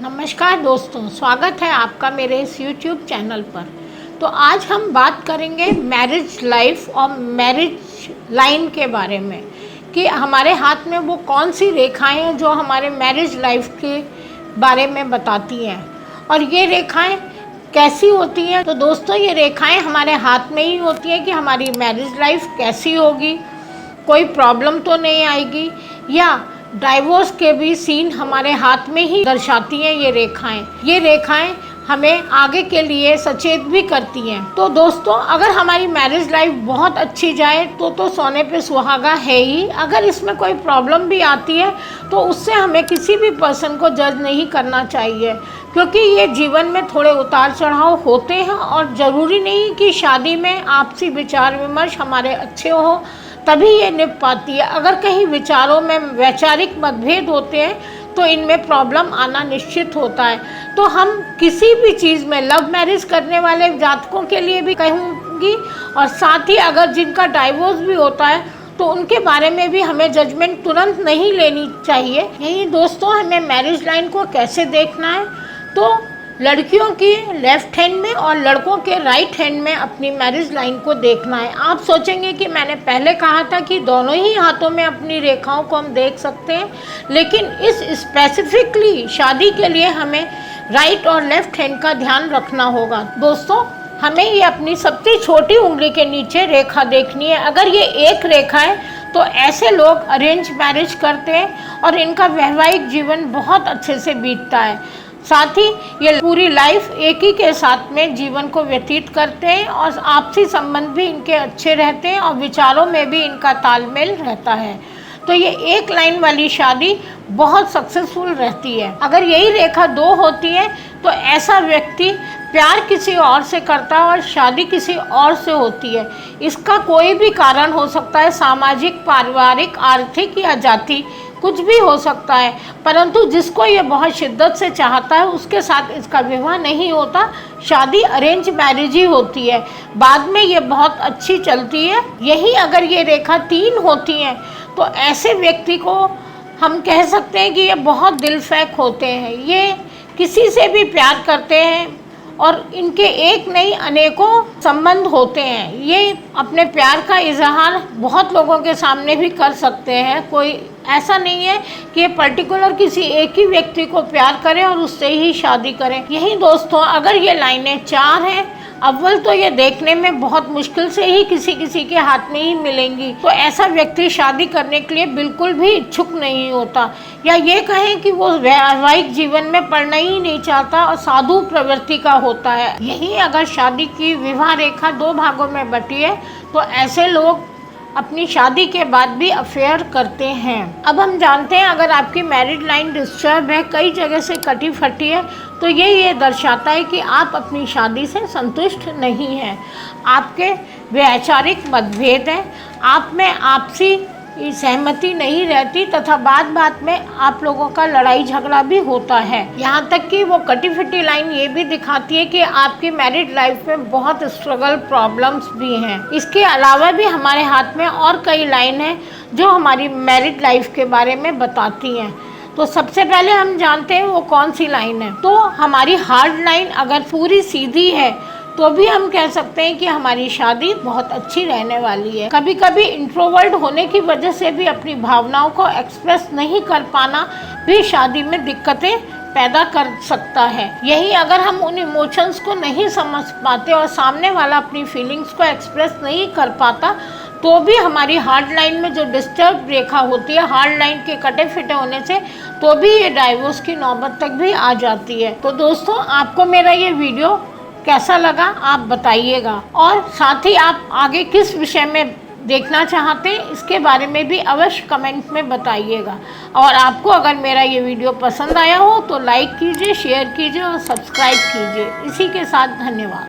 नमस्कार दोस्तों, स्वागत है आपका मेरे इस YouTube चैनल पर। तो आज हम बात करेंगे मैरिज लाइफ और मैरिज लाइन के बारे में कि हमारे हाथ में वो कौन सी रेखाएं हैं जो हमारे मैरिज लाइफ के बारे में बताती हैं और ये रेखाएं कैसी होती हैं। तो दोस्तों, ये रेखाएं हमारे हाथ में ही होती हैं कि हमारी मैरिज लाइफ कैसी होगी, कोई प्रॉब्लम तो नहीं आएगी, या डाइवोर्स के भी सीन हमारे हाथ में ही दर्शाती हैं। ये रेखाएं हमें आगे के लिए सचेत भी करती हैं। तो दोस्तों, अगर हमारी मैरिज लाइफ बहुत अच्छी जाए तो सोने पे सुहागा है ही। अगर इसमें कोई प्रॉब्लम भी आती है तो उससे हमें किसी भी पर्सन को जज नहीं करना चाहिए, क्योंकि ये जीवन में थोड़े उतार चढ़ाव होते हैं और ज़रूरी नहीं कि शादी में आपसी विचार विमर्श हमारे अच्छे हो तभी ये निभ पाती है। अगर कहीं विचारों में वैचारिक मतभेद होते हैं तो इनमें प्रॉब्लम आना निश्चित होता है। तो हम किसी भी चीज़ में लव मैरिज करने वाले जातकों के लिए भी कहूँगी, और साथ ही अगर जिनका डाइवोर्स भी होता है तो उनके बारे में भी हमें जजमेंट तुरंत नहीं लेनी चाहिए। यही दोस्तों, हमें मैरिज लाइन को कैसे देखना है, तो लड़कियों की लेफ़्ट हैंड में और लड़कों के राइट हैंड में अपनी मैरिज लाइन को देखना है। आप सोचेंगे कि मैंने पहले कहा था कि दोनों ही हाथों में अपनी रेखाओं को हम देख सकते हैं, लेकिन इस स्पेसिफिकली शादी के लिए हमें राइट और लेफ़्ट हैंड का ध्यान रखना होगा। दोस्तों, हमें ये अपनी सबसे छोटी उंगली के नीचे रेखा देखनी है। अगर ये एक रेखा है तो ऐसे लोग अरेंज मैरिज करते हैं और इनका वैवाहिक जीवन बहुत अच्छे से बीतता है। साथ ही ये पूरी लाइफ एक ही के साथ में जीवन को व्यतीत करते हैं और आपसी संबंध भी इनके अच्छे रहते हैं और विचारों में भी इनका तालमेल रहता है। तो ये एक लाइन वाली शादी बहुत सक्सेसफुल रहती है। अगर यही रेखा दो होती है तो ऐसा व्यक्ति प्यार किसी और से करता है और शादी किसी और से होती है। इसका कोई भी कारण हो सकता है, सामाजिक, पारिवारिक, आर्थिक या जाति, कुछ भी हो सकता है, परंतु जिसको ये बहुत शिद्दत से चाहता है उसके साथ इसका विवाह नहीं होता। शादी अरेंज मैरिज ही होती है, बाद में ये बहुत अच्छी चलती है। यही अगर ये रेखा 3 होती हैं तो ऐसे व्यक्ति को हम कह सकते हैं कि ये बहुत दिलफेक होते हैं। ये किसी से भी प्यार करते हैं और इनके एक नहीं अनेकों संबंध होते हैं। ये अपने प्यार का इजहार बहुत लोगों के सामने भी कर सकते हैं। कोई ऐसा नहीं है कि ये पर्टिकुलर किसी एक ही व्यक्ति को प्यार करें और उससे ही शादी करें। यही दोस्तों, अगर ये लाइनें 4 हैं, अव्वल तो ये देखने में बहुत मुश्किल से ही किसी के हाथ में ही मिलेंगी, तो ऐसा व्यक्ति शादी करने के लिए बिल्कुल भी इच्छुक नहीं होता, या ये कहें कि वो वैवाहिक जीवन में पड़ना ही नहीं चाहता और साधु प्रवृत्ति का होता है। यही अगर शादी की विवाह रेखा 2 भागों में बटी है तो ऐसे लोग अपनी शादी के बाद भी अफेयर करते हैं। अब हम जानते हैं, अगर आपकी मैरिड लाइन डिस्टर्ब है, कई जगह से कटी फटी है, तो ये दर्शाता है कि आप अपनी शादी से संतुष्ट नहीं हैं। आपके वैचारिक मतभेद हैं, आप में आपसी सहमति नहीं रहती तथा बात में आप लोगों का लड़ाई झगड़ा भी होता है। यहाँ तक कि वो कटी फटी लाइन ये भी दिखाती है कि आपकी मैरिड लाइफ में बहुत स्ट्रगल प्रॉब्लम्स भी हैं। इसके अलावा भी हमारे हाथ में और कई लाइन हैं जो हमारी मैरिड लाइफ के बारे में बताती हैं। तो सबसे पहले हम जानते हैं वो कौन सी लाइन है। तो हमारी हार्ड लाइन अगर पूरी सीधी है तो भी हम कह सकते हैं कि हमारी शादी बहुत अच्छी रहने वाली है। कभी कभी इंट्रोवर्ट होने की वजह से भी अपनी भावनाओं को एक्सप्रेस नहीं कर पाना भी शादी में दिक्कतें पैदा कर सकता है। यही अगर हम उन इमोशंस को नहीं समझ पाते और सामने वाला अपनी फीलिंग्स को एक्सप्रेस नहीं कर पाता तो भी हमारी हार्ड लाइन में जो डिस्टर्ब रेखा होती है, हार्ड लाइन के कटे फिटे होने से, तो भी ये डाइवोर्स की नौबत तक भी आ जाती है। तो दोस्तों, आपको मेरा ये वीडियो कैसा लगा आप बताइएगा, और साथ ही आप आगे किस विषय में देखना चाहते हैं इसके बारे में भी अवश्य कमेंट में बताइएगा। और आपको अगर मेरा ये वीडियो पसंद आया हो तो लाइक कीजिए, शेयर कीजिए और सब्सक्राइब कीजिए। इसी के साथ धन्यवाद।